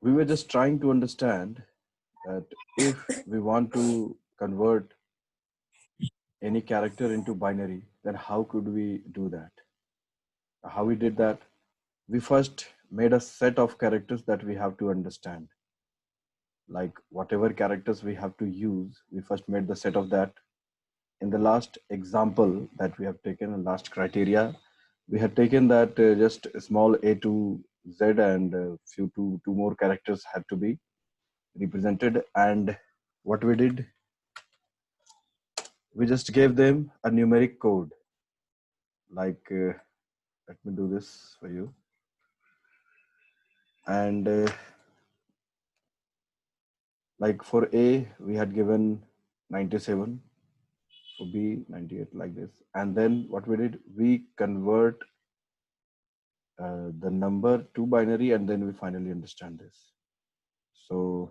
we were just trying to understand that if we want to convert any character into binary, then how could we do that? How we did that? We first made a set of characters that we have to understand. Like whatever characters we have to use, we first made the set of that. In the last example that we have taken, and last criteria, we had taken that just a small a to z and few two more characters had to be represented. And what we did, we just gave them a numeric code. Like let me do this for you. And like for A, we had given 97, for B 98, like this. And then what we did, we convert the number to binary, and then we finally understand this. So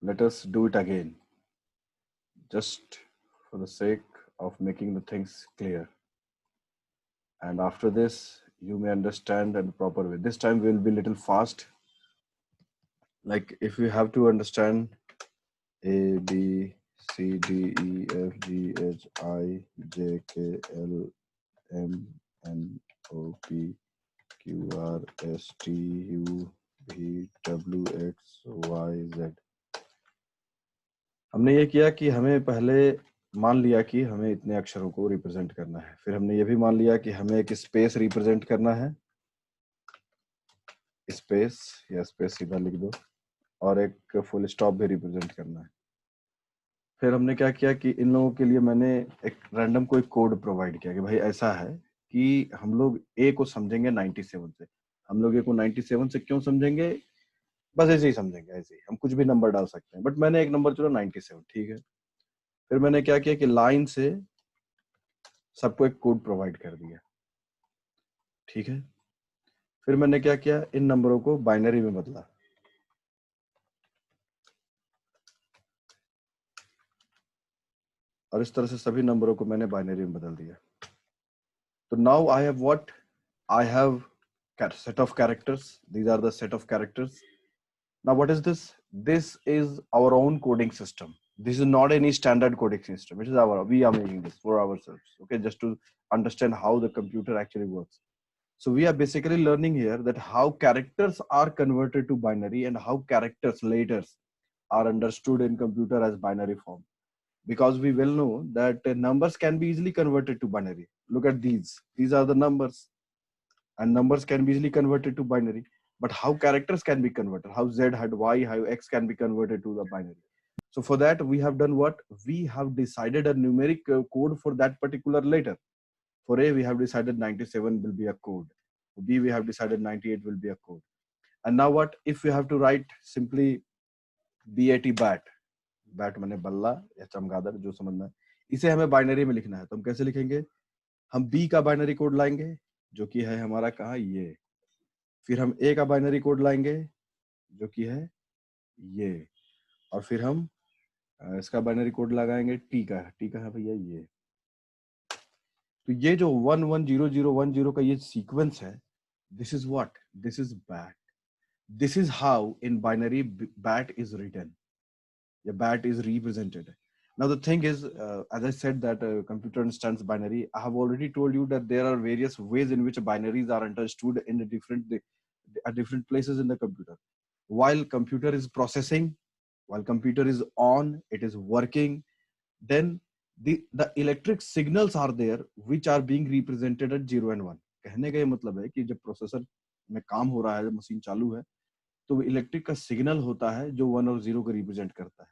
let us do it again, just for the sake of making the things clear. And after this, you may understand in the proper way. This time we'll be a little fast. Like if we have to understand A, B, C, D, E, F, G, H, I, J, K, L, M, N, O, P, Q, R, S, T, U, V, W, X, Y, Z. हमने ये किया कि हमें पहले मान लिया कि हमें इतने अक्षरों को रिप्रेजेंट करना है, फिर हमने ये भी मान लिया कि हमें एक स्पेस रिप्रेजेंट करना है, स्पेस या स्पेस सीधा लिख दो, और एक फुल स्टॉप भी रिप्रेजेंट करना है। फिर हमने क्या किया कि इन लोगों के लिए मैंने एक रैंडम कोई कोड प्रोवाइड किया कि भाई ऐसा है कि हम लोग ए को समझेंगे 97 से। हम लोग ए को 97 से क्यों समझेंगे? बस ऐसे ही समझेंगे, ऐसे ही हम कुछ भी नंबर डाल सकते हैं, बट मैंने एक नंबर चुना 97, ठीक है। फिर मैंने क्या किया कि लाइन से सबको एक कोड प्रोवाइड कर दिया, ठीक है। फिर मैंने क्या किया, इन नंबरों को बाइनरी में बदला, और इस तरह से सभी नंबरों को मैंने बाइनरी में बदल दिया। तो now I have what, I have set of characters. These are the set of characters. Now what is this? This is our own coding system. This is not any standard coding system. It is we are making this for ourselves, okay, just to understand how the computer actually works. So we are basically learning here that how characters are converted to binary and how characters later are understood in computer as binary form. Because we well know that numbers can be easily converted to binary. Look at these. These are the numbers, and numbers can be easily converted to binary. But how characters can be converted? How Z, how Y, how X can be converted to the binary? So for that, we have done what? We have decided a numeric code for that particular letter. For A, we have decided 97 will be a code. For B, we have decided 98 will be a code. And now what? If we have to write simply BAT bat, bat माने बल्ला या चमगादड़, जो समझना है, इसे हमें binary में लिखना है, तो हम कैसे लिखेंगे? हम बी का बाइनरी कोड लाएंगे, जो कि है हमारा कहाँ, ये। फिर हम ए का बाइनरी कोड लाएंगे, जो कि है ये, और फिर हम इसका बाइनरी कोड लगाएंगे टी का है भैया ये। तो ये जो 110010 का ये सीक्वेंस है, this is what, this is bat, this is how in binary bat is written, या bat is represented. Now the thing is, as I said that computer understands binary, I have already told you that there are various ways in which binaries are understood in the different places in the computer. While computer is processing, while computer is on, it is working, then the electric signals are there which are being represented at 0 and 1. कहने का ये मतलब है कि जब processor में काम हो रहा है, जब मशीन चालू है, तो इलेक्ट्रिक का सिग्नल होता है जो 1 और 0 को रिप्रेजेंट करता है।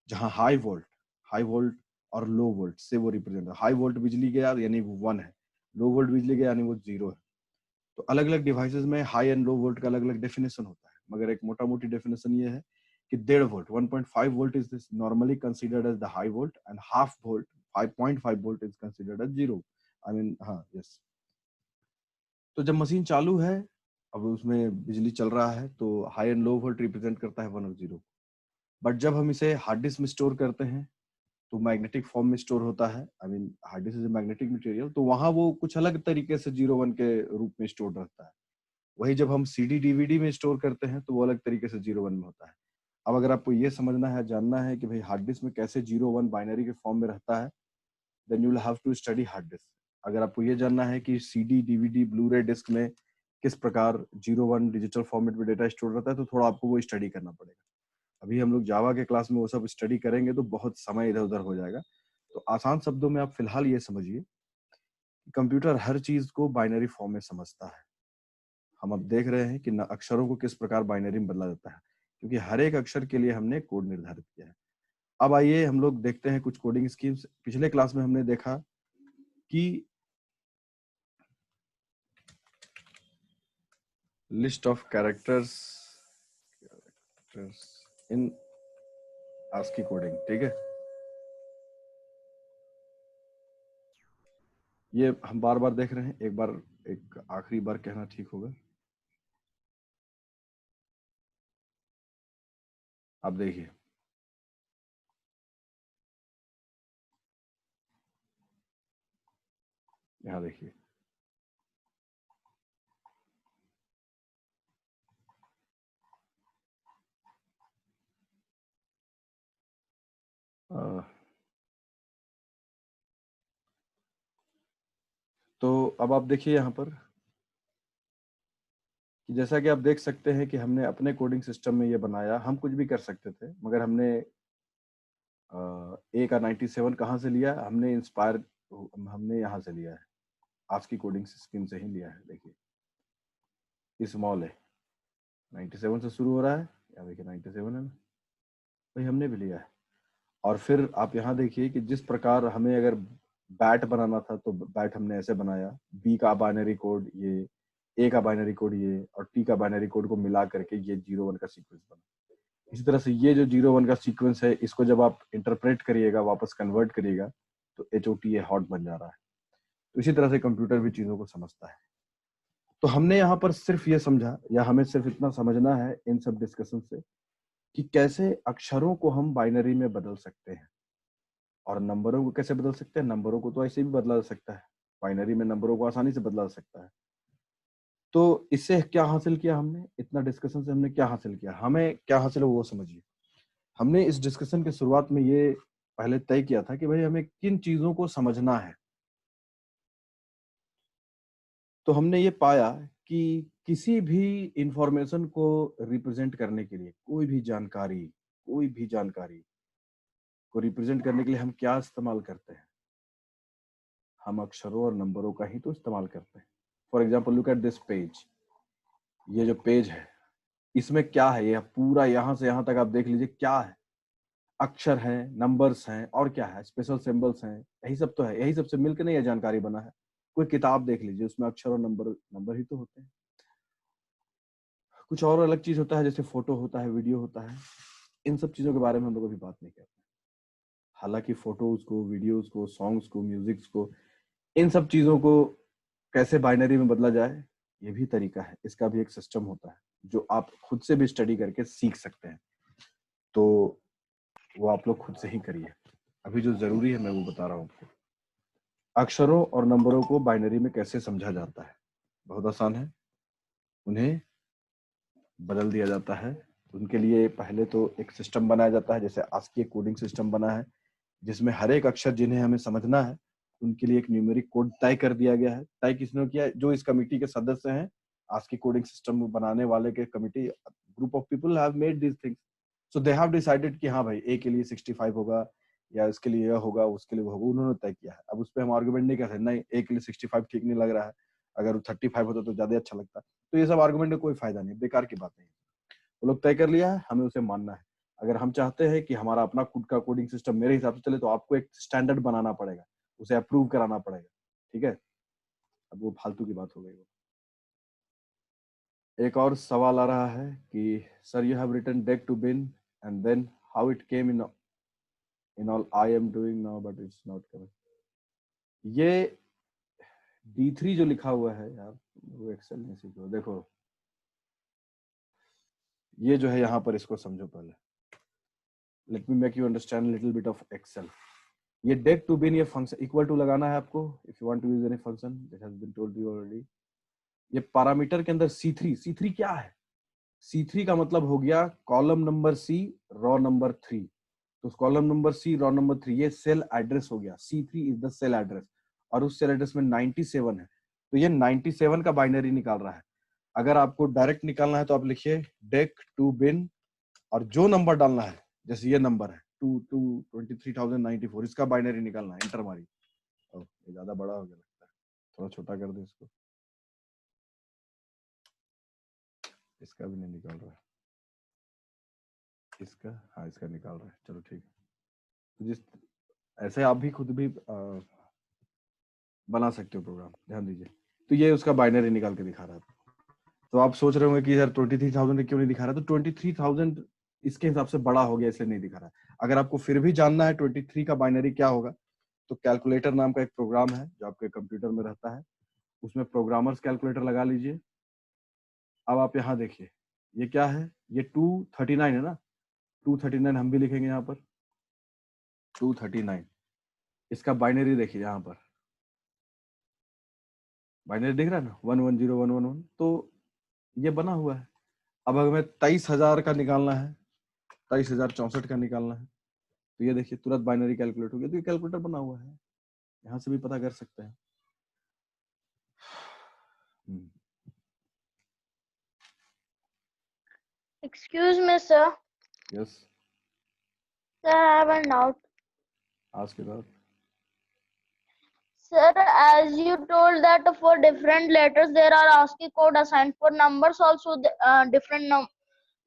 जहां हाई वोल्ट और लो वोल्ट से वो रिप्रेजेंट है। हाई वोल्ट बिजली गया यानी वो 1 है, लो वोल्ट बिजली गया यानी वो 0 है। तो अलग अलग डिवाइसेस में हाई एंड लो वोल्ट का अलग अलग डेफिनेशन होता है, मगर एक मोटा मोटी डेफिनेशन ये है कि 1.5 volt 1.5 volt is this normally considered as the high volt, and half volt 5.5 volt is considered as 0। I mean, हाँ, यस। तो जब मशीन चालू है, अब उसमें बिजली चल रहा है, तो high and low volt represent करता है 1 और 0। बट जब हम इसे हार्ड डिस्क में स्टोर करते हैं, तो मैग्नेटिक फॉर्म में स्टोर होता है। I mean, hard disk is magnetic material, तो वहां वो कुछ अलग तरीके से 0 1 के रूप में स्टोर रहता है। वही जब हम CD DVD में स्टोर करते हैं तो वो अलग तरीके से 0 1 में होता है। अब अगर आपको ये समझना है, जानना है कि भाई हार्ड डिस्क में कैसे 0 1 बाइनरी के फॉर्म में रहता है, then you will have to study hard disk. अगर आपको ये जानना है कि CD DVD ब्लू-रे डिस्क में किस प्रकार 0 1 डिजिटल फॉर्मेट में डेटा स्टोर रहता है, तो थोड़ा आपको वो स्टडी करना पड़ेगा। अभी हम लोग जावा के क्लास में वो सब स्टडी करेंगे तो बहुत समय इधर-उधर हो जाएगा। तो आसान शब्दों में आप फिलहाल ये समझिए कि कंप्यूटर हर चीज को बाइनरी फॉर्म में समझता है। हम अब देख रहे हैं कि अक्षरों को किस प्रकार बाइनरी में बदला जाता है, क्योंकि हर एक अक्षर के लिए हमने कोड निर्धारित किया है। अब आइए हम लोग देखते हैं कुछ कोडिंग स्कीम्स। पिछले क्लास में हमने देखा कि list of characters in ASCII coding, ठीक है। ये हम बार बार देख रहे हैं, एक आखिरी बार कहना ठीक होगा। आप देखिए, यहाँ देखिए, तो अब आप देखिए यहाँ पर कि जैसा कि आप देख सकते हैं कि हमने अपने कोडिंग सिस्टम में ये बनाया। हम कुछ भी कर सकते थे, मगर हमने ए का 97 कहाँ से लिया? हमने इंस्पायर हमने यहाँ से लिया है, ASCII कोडिंग स्कीम से ही लिया है। देखिए स्मॉल है, 97 से शुरू हो रहा है, यहाँ देखिए 97 है ना, वही हमने भी लिया है। और फिर आप यहाँ देखिए कि जिस प्रकार हमें अगर बैट बनाना था तो बैट हमने ऐसे बनाया, बी का बाइनरी कोड ये, ए का बाइनरी कोड ये, और टी का बाइनरी कोड को मिला करके ये 0 1 का सीक्वेंस बना। इसी तरह से ये जो 0 1 का सीक्वेंस है, इसको जब आप इंटरप्रेट करिएगा, वापस कन्वर्ट करिएगा, तो HOT हॉट बन जा रहा है। तो इसी तरह से कंप्यूटर भी चीजों को समझता है। तो हमने यहाँ पर सिर्फ ये समझा, या हमें सिर्फ इतना समझना है इन सब डिस्कशन से, कि कैसे अक्षरों को हम बाइनरी में बदल सकते हैं, और नंबरों को कैसे बदल सकते हैं। नंबरों को तो ऐसे भी बदला जा सकता है, बाइनरी में नंबरों को आसानी से बदला जा सकता है। तो इससे क्या हासिल किया हमने, इतना डिस्कशन से हमने क्या हासिल किया, हमें क्या हासिल हो वो समझिए। हमने इस डिस्कशन के शुरुआत में ये पहले तय किया था कि भाई हमें किन चीजों को समझना है। तो हमने ये पाया कि किसी भी इंफॉर्मेशन को रिप्रेजेंट करने के लिए, कोई भी जानकारी को रिप्रेजेंट करने के लिए हम क्या इस्तेमाल करते हैं? हम अक्षरों और नंबरों का ही तो इस्तेमाल करते हैं। For example look at this page, ये जो पेज है इसमें क्या है? ये पूरा यहाँ से यहाँ तक आप देख लीजिए, क्या है? अक्षर हैं, नंबर्स हैं, और क्या है? स्पेशल सिंबल्स हैं, यही सब तो है। यही सबसे मिलकर नहीं ये जानकारी बना है। कोई किताब देख लीजिए, उसमें अक्षर और नंबर नंबर ही तो होते हैं। कुछ और अलग चीज होता है, जैसे फोटो होता है, वीडियो होता है। इन सब चीजों के बारे में हम लोग अभी बात नहीं करते। हालांकि फोटोज को, वीडियोज को, सॉन्ग्स को, म्यूजिक्स को, इन सब चीजों को कैसे बाइनरी में बदला जाए, ये भी तरीका है। इसका भी एक सिस्टम होता है जो आप खुद से भी स्टडी करके सीख सकते हैं। तो वो आप लोग खुद से ही करिए। अभी जो जरूरी है मैं वो बता रहा हूँ आपको। अक्षरों और नंबरों को बाइनरी में कैसे समझा जाता है? बहुत आसान है। उन्हें बदल दिया जाता है। उनके लिए पहले तो एक सिस्टम बनाया जाता है, जैसे ASCII कोडिंग सिस्टम बना है, जिसमें हर एक अक्षर जिन्हें हमें समझना है उनके लिए एक न्यूमेरिक कोड तय कर दिया गया है। तय किसने किया? जो इस कमिटी के सदस्य हैं, ASCII कोडिंग सिस्टम बनाने वाले के committee, group of people have made this things. So they have decided कि हाँ भाई ए के लिए 65 होगा, या इसके लिए यह होगा, उसके लिए वो होगा। उन्होंने तय किया है। अब उस पर हम आर्गुमेंट नहीं कर सकते, नहीं ए के लिए 65 ठीक नहीं लग रहा है, अगर 35 होता तो ज्यादा अच्छा लगता। तो ये सब आर्गुमेंट में कोई फायदा नहीं, बेकार की बात है। वो लोग तय कर लिया है, हमें उसे मानना है। अगर हम चाहते हैं कि हमारा अपना खुद का कोडिंग सिस्टम मेरे हिसाब से चले, तो आपको एक स्टैंडर्ड बनाना पड़ेगा, उसे अप्रूव कराना पड़ेगा, ठीक है। अब वो फालतू की बात हो गई। एक और सवाल आ रहा है कि sir you have written dec to bin and then how it came in all I am doing now but it's not coming. ये D3 जो लिखा हुआ है यार, वो एक्सेल में सीखो। देखो ये जो है यहाँ पर, इसको समझो पहले। Let me make you understand little bit of Excel. ये डेक टू बिन, ये फंक्शन इक्वल टू लगाना है आपको if you want to use any function that has been told you already. ये पैरामीटर के अंदर C3 क्या है? C3 का मतलब हो गया column number C, row number 3। तो column number C, row number 3, ये सेल एड्रेस हो गया। C3 is the cell address, और उस सेल एड्रेस में 97 है, तो ये 97 का बाइनरी निकाल रहा है। अगर आपको डायरेक्ट निकालना है तो आप लिखिए डेक टू बिन, और जो नंबर डालना है, जैसे ये नंबर है 23,094, इसका बाइनरी निकालना है, इंटर मारिए। ये ज्यादा बड़ा हो गया लगता है, थोड़ा छोटा कर दे इसको। इसका भी नहीं निकाल रहा है, इसका, हाँ इसका निकाल रहा है, चलो ठीक है। तो जिस ऐसे आप भी खुद भी बना सकते हो प्रोग्राम, ध्यान दीजिए। तो ये उसका बाइनरी निकाल के दिखा रहा था। तो आप सोच रहे होंगे कि यार 23,000 क्यों नहीं दिखा रहा, तो 23,000 इसके हिसाब से बड़ा हो गया इसलिए नहीं दिखा रहा। अगर आपको फिर भी जानना है 23 का बाइनरी क्या होगा, तो कैलकुलेटर नाम का एक प्रोग्राम है जो आपके कंप्यूटर में रहता है, उसमें प्रोग्रामर्स कैलकुलेटर लगा लीजिए। अब आप यहाँ देखिए, ये क्या है, ये 239 है ना, 239 हम भी लिखेंगे यहाँ पर 239। इसका बाइनरी देखिए, यहाँ पर बाइनरी दिख रहा है ना, 110111, तो ये बना हुआ है। अब हमें 23,000 का निकालना है, 23,064 का निकालना है, तो ये देखिए तुरंत बाइनरी कैलकुलेट हो गया। तो ये कैलकुलेटर बना हुआ है, यहाँ से भी पता कर सकते हैं। Excuse me, sir. Yes, Sir, I have a doubt. आज के बाद Sir, as you told that for different letters there are ASCII code assigned, for numbers also different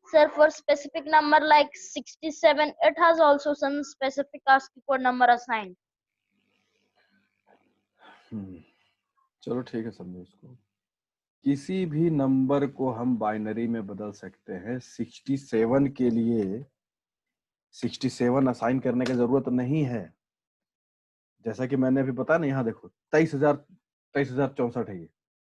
sir, for specific number like 67, it has also some specific ASCII code number assigned. चलो ठीक है, समझो इसको। किसी भी number को हम binary में बदल सकते हैं। 67 के लिए 67 असाइन करने की जरूरत नहीं है। जैसा कि मैंने अभी बताया ना, यहाँ देखो 23,064 है ये,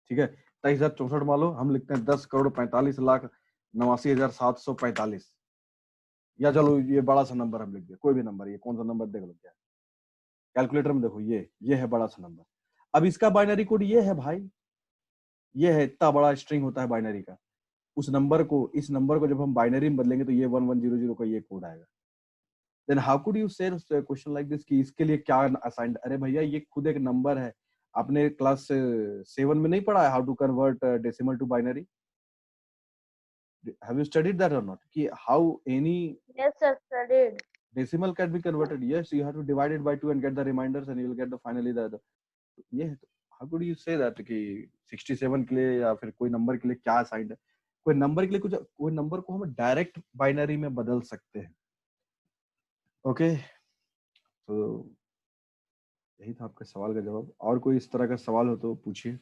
ठीक है। 23,064 मान लो हम लिखते हैं 10,45,89,745, या चलो ये बड़ा सा नंबर हम लिख दिया, कोई भी नंबर, ये कौन सा नंबर देख लो क्या है। कैलकुलेटर में देखो, ये है बड़ा सा नंबर। अब इसका बाइनरी कोड ये है भाई, ये है, इतना बड़ा स्ट्रिंग होता है बाइनरी का। उस नंबर को, इस नंबर को जब हम बाइनरी में बदलेंगे तो ये 1100 का ये कोड आएगा। देन हाउ कुड यू से क्वेश्चन लाइक दिस कि इसके लिए क्या असाइंड? अरे भैया ये खुद एक नंबर है। आपने क्लास 7 में नहीं पढ़ा है how to convert decimal to binary? Have you studied that और नॉट, कि how any Yes, sir, studied. decimal can be converted? Yes, you have to divide it by 2 and get the reminders and you will get the finally the ये है। तो how could you say that कि 67 के लिए या फिर कोई number के लिए क्या असाइंड है? कोई नंबर के लिए कुछ, कोई नंबर को हम डायरेक्ट बाइनरी में बदल सकते हैं। ओके, तो यही था आपका सवाल का जवाब। और कोई इस तरह का सवाल हो तो पूछिए।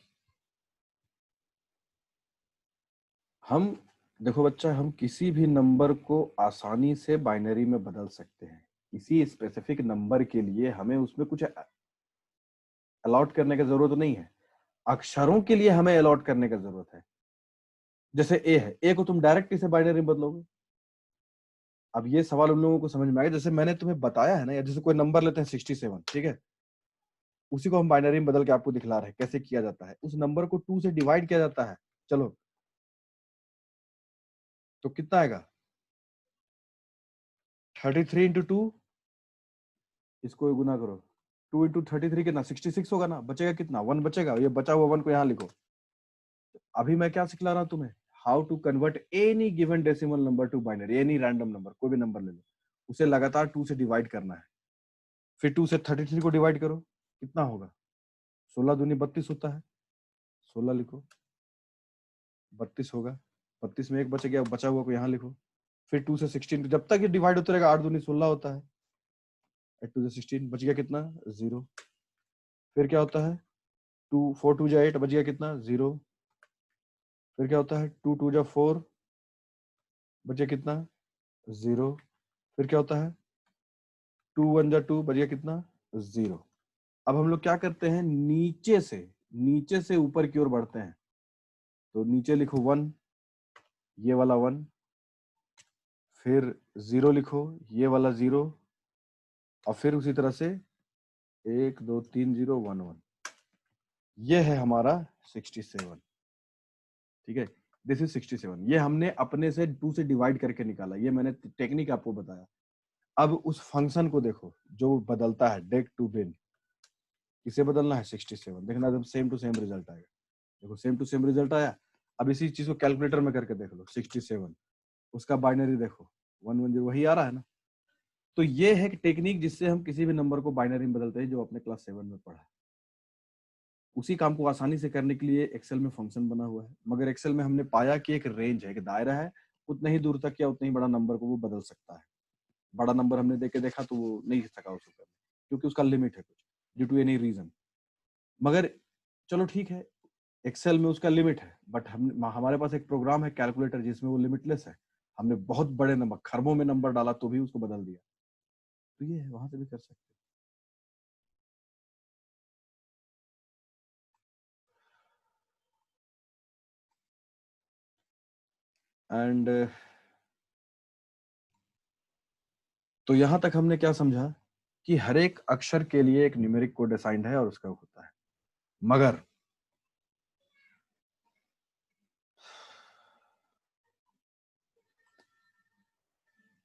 हम देखो बच्चा, हम किसी भी नंबर को आसानी से बाइनरी में बदल सकते हैं। किसी स्पेसिफिक नंबर के लिए हमें उसमें कुछ अलॉट करने की जरूरत नहीं है, अक्षरों के लिए हमें अलॉट करने की जरूरत है। जैसे ए है, ए को तुम डायरेक्ट इसे बाइनरी में बदलोगे। अब ये सवाल उन लोगों को समझ में आ गया जैसे मैंने तुम्हें बताया है ना, या जैसे कोई नंबर लेते हैं 67, ठीक है, उसी को हम बाइनरी में बदल के आपको दिखला रहे हैं कैसे किया जाता है। उस नंबर को 2 से डिवाइड किया जाता है, चलो तो कितना आएगा, 33 इंटू 2, इसको गुना करो, 2 इंटू 33 कितना, 66 होगा ना। बचेगा कितना, 1 बचेगा। ये बचा हुआ 1 को यहाँ लिखो। अभी मैं क्या सिखला रहा हूँ तुम्हें, how to convert any given decimal number to binary. Any random number, कोई भी नंबर ले लो, उसे लगातार 2 से डिवाइड करना है। फिर 2 से 33 को डिवाइड करो, कितना होगा, 16 दूनी 32 होता है, 16 लिखो, 32 होगा। 32 में 1 बच गया, बचा हुआ को यहाँ लिखो। फिर 2 से 16, जब तक ये डिवाइड होता रहेगा, 8 दूनी 16 होता है, 8 2 से 16, बच गया कितना, 0। फिर क्या होता है, 2 4 2 जा 8, बच गया कितना, 0। फिर क्या होता है, 2 2 जा 4, बच गया कितना, 0। फिर क्या होता है, 2 1 जा 2, बच गया कितना, 0। अब हम लोग क्या करते हैं, नीचे से ऊपर की ओर बढ़ते हैं। तो नीचे लिखो 1, ये वाला 1, फिर 0 लिखो, ये वाला 0, और फिर उसी तरह से 1 2 3 0 1 1। ये है हमारा 67। ठीक है, दिस इज 67। ये हमने अपने से 2 से डिवाइड करके निकाला, ये मैंने टेक्निक आपको बताया। अब उस फंक्शन को देखो जो बदलता है डेक टू बिन, किसे बदलना है 67, देखना एकदम सेम टू सेम रिजल्ट आएगा। देखो सेम टू सेम रिजल्ट आया। अब इसी चीज को कैलकुलेटर में करके देख लो, 67 उसका बाइनरी देखो 110, वही आ रहा है ना। तो ये है टेक्निक जिससे हम किसी भी नंबर को बाइनरी में बदलते हैं, जो अपने क्लास 7 में पढ़ा है। उसी काम को आसानी से करने के लिए एक्सेल में फंक्शन बना हुआ है, मगर एक्सेल में हमने पाया कि एक रेंज है, एक दायरा है, उतना ही दूर तक या उतना ही बड़ा नंबर को वो बदल सकता है। बड़ा नंबर हमने देख के देखा तो वो नहीं सका उसको करने, क्योंकि उसका लिमिट है कुछ, ड्यू टू एनी रीजन। मगर चलो ठीक है, एक्सेल में उसका लिमिट है, बट हम हमारे पास एक प्रोग्राम है कैलकुलेटर जिसमें वो लिमिटलेस है। हमने बहुत बड़े नंबर, खरबों में नंबर डाला तो भी उसको बदल दिया। तो ये है, वहां से भी कर सकते हैं। एंड तो यहां तक हमने क्या समझा कि हर एक अक्षर के लिए एक न्यूमेरिक कोड असाइंड है और उसका होता है। मगर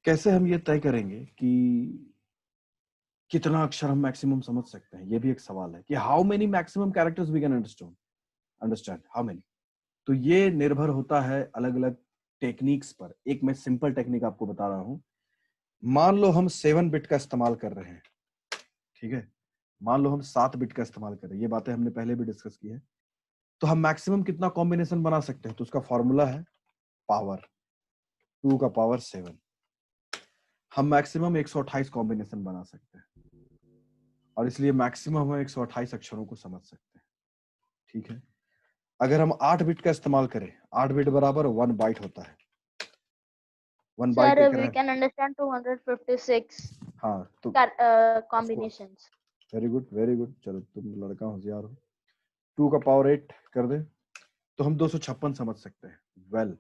कैसे हम ये तय करेंगे कि कितना अक्षर हम मैक्सिमम समझ सकते हैं, ये भी एक सवाल है कि how many maximum characters we can understand how many. तो ये निर्भर होता है अलग अलग टेक्निक्स पर। एक मैं सिंपल टेक्निक आपको बता रहा हूं। मान लो हम 7 बिट का इस्तेमाल कर रहे हैं, ठीक है, मान लो हम 7 बिट का इस्तेमाल कर रहे हैं, ये बातें हमने पहले भी डिस्कस की है। तो हम मैक्सिमम कितना कॉम्बिनेशन बना सकते हैं, तो उसका फॉर्मूला है पावर 2 का पावर 7। हम मैक्सिमम 128 कॉम्बिनेशन बना सकते हैं, और इसलिए मैक्सिमम हम 128 अक्षरों को समझ सकते हैं। ठीक है, अगर हम 8 बिट का इस्तेमाल करें, 8 बिट बराबर 1 बाइट होता है। 1 बाइट Sir, एक we रैम। can understand 256 हाँ तो of course, combinations. Very good very good, चलो तुम लड़का होशियार हो। 2 का पावर 8 कर दे तो हम 256 समझ सकते हैं। वेल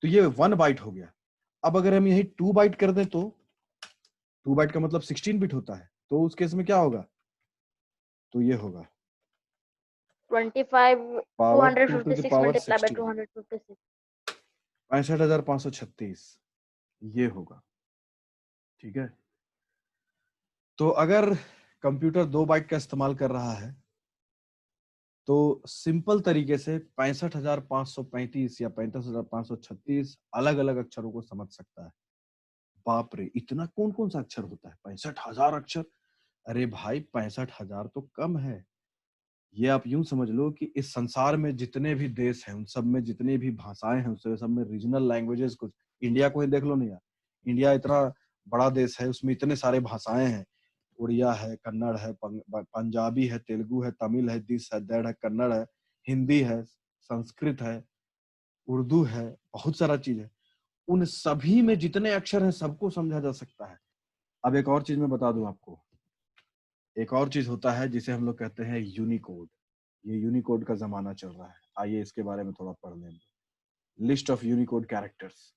तो ये 1 बाइट हो गया। अब अगर हम यही 2 बाइट कर दें तो 2 बाइट का मतलब 16 बिट होता है, तो उस केस में क्या होगा, तो ये होगा 25, power 2 to the 256 power multiplied by 16, 256. 65,536 ये होगा। ठीक है, तो अगर कंप्यूटर 2 बाइट का इस्तेमाल कर रहा है तो सिंपल तरीके से 65,535 या 65,536 अलग अलग अक्षरों को समझ सकता है। बाप रे, इतना कौन कौन सा अक्षर होता है, 65,000 अक्षर। अरे भाई 65,000 तो कम है। ये आप यूं समझ लो कि इस संसार में जितने भी देश हैं, उन सब में जितनी भी भाषाएं हैं, उस सब में रीजनल लैंग्वेजेस कुछ, इंडिया को ही देख लो ना यार। इंडिया इतना बड़ा देश है, उसमें इतने सारे भाषाएं हैं। उड़िया है, कन्नड़ है, पंजाबी है, तेलुगु है, तमिल है, दिस है, दैट है, कन्नड़ है, हिंदी है, संस्कृत है, उर्दू है, बहुत सारा चीज है। उन सभी में जितने अक्षर हैं सबको समझा जा सकता है। अब एक और चीज मैं बता दूं आपको, एक और चीज होता है जिसे हम लोग कहते हैं यूनिकोड। ये यूनिकोड का जमाना चल रहा है, आइए इसके बारे में थोड़ा पढ़ लें। List of Unicode characters.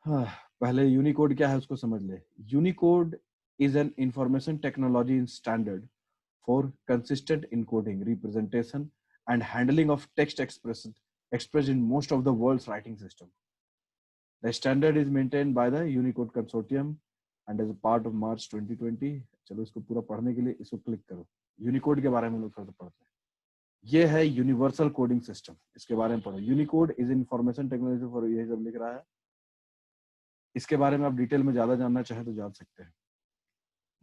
हाँ, पहले यूनिकोड क्या है उसको समझ ले। Unicode is an information technology in standard for consistent encoding, representation and handling of text expressed in most of the world's writing system. The standard is maintained by the Unicode Consortium and as a part of March 2020। चलो इसको पूरा पढ़ने के लिए इसको click करो। Unicode के बारे में लोग थोड़ा सा पढ़ते हैं। ये है यूनिवर्सल कोडिंग सिस्टम, इसके बारे में पढ़ो। Unicode is information technology for, ये सब लिख रहा है। इसके बारे में आप डिटेल में ज्यादा जानना चाहें तो जान सकते हैं।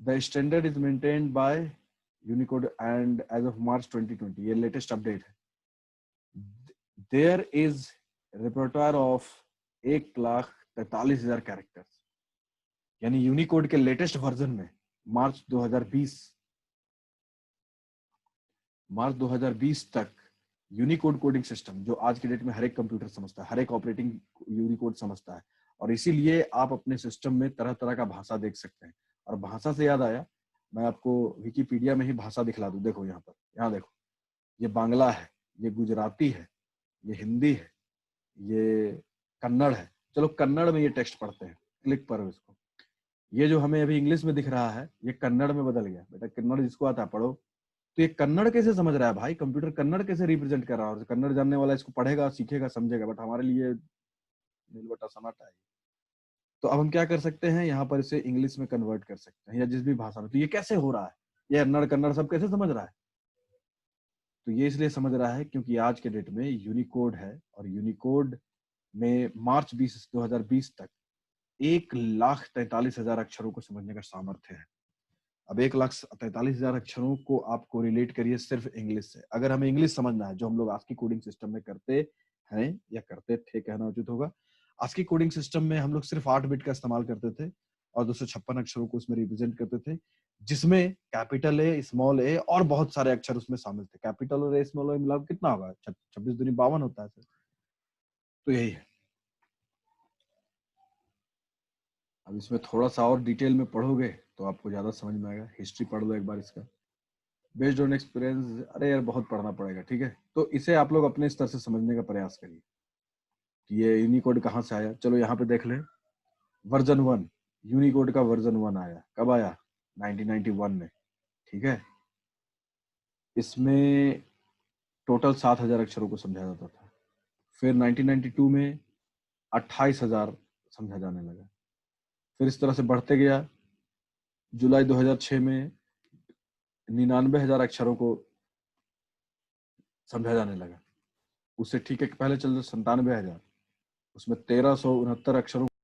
The standard is maintained by Unicode and as of March 2020, ये लेटेस्ट अपडेट है। There is repertoire of 1,43,000 characters, यानी यूनिकोड के लेटेस्ट वर्जन में मार्च 2020 तक यूनिकोड कोडिंग सिस्टम, जो आज के डेट में हर एक कंप्यूटर समझता है, हर एक ऑपरेटिंग यूनिकोड समझता है, और इसीलिए आप अपने सिस्टम में तरह तरह का भाषा देख सकते हैं। और भाषा से याद आया, मैं आपको विकिपीडिया में ही भाषा दिखला दूं। देखो यहाँ पर, यहाँ देखो, ये बांग्ला है, ये गुजराती है, ये हिंदी है, ये कन्नड़ है। चलो कन्नड़ में ये टेक्स्ट पढ़ते हैं, क्लिक करो इसको। ये जो हमें अभी इंग्लिश में दिख रहा है ये कन्नड़ में बदल गया। बेटा कन्नड़ जिसको आता है पढ़ो। तो ये कन्नड़ कैसे समझ रहा है भाई, कंप्यूटर कन्नड़ कैसे रिप्रेजेंट कर रहा है, और कन्नड़ जानने वाला इसको पढ़ेगा, सीखेगा, समझेगा, बट हमारे लिए नीलबटा सन्नाटा है। तो अब हम क्या कर सकते हैं, यहाँ पर इसे इंग्लिश में कन्वर्ट कर सकते हैं या जिस भी भाषा में। तो ये कैसे हो रहा है, ये कन्नड़ कन्नड़ सब कैसे समझ रहा है? तो ये इसलिए समझ रहा है क्योंकि आज के डेट में यूनिकोड है, और यूनिकोड में मार्च 2020 तक 1,43,000 अक्षरों को समझने का सामर्थ्य है। अब 1,43,000 अक्षरों को आप कोरिलेट करिए सिर्फ इंग्लिश से। अगर हमें इंग्लिश समझना है, जो हम लोग ASCII कोडिंग सिस्टम में करते हैं या करते थे कहना उचित होगा, ASCII कोडिंग सिस्टम में हम लोग सिर्फ 8 बिट का इस्तेमाल करते थे और 256 अक्षरों को उसमें रिप्रेजेंट करते थे, जिसमें कैपिटल ए, स्मॉल ए और बहुत सारे अक्षर उसमें शामिल थे। कैपिटल और ए, स्मॉल ए मिला कितना होगा? 26 दूनी 52 होता है। तो यही है। अब इसमें थोड़ा सा और डिटेल में पढ़ोगे तो आपको ज्यादा समझ में आएगा। हिस्ट्री पढ़ लो एक बार इसका, बेस्ड ऑन एक्सपीरियंस। अरे यार बहुत पढ़ना पड़ेगा, ठीक है। तो इसे आप लोग अपने स्तर से समझने का प्रयास करिए कि ये यूनिकोड कहाँ से आया। चलो यहाँ पे देख ले, वर्जन 1, यूनिकोड का वर्जन 1 आया। कब आया? 1991 में, ठीक है। इसमें टोटल 7,000 अक्षरों को समझा जाता था। फिर 1992 में 28,000 समझा जाने लगा। फिर इस तरह से बढ़ते गया। जुलाई 2006 में 99,000 अक्षरों को समझा जाने लगा। उससे ठीक है पहले चल 97,000, उसमें 1,369 अक्षरों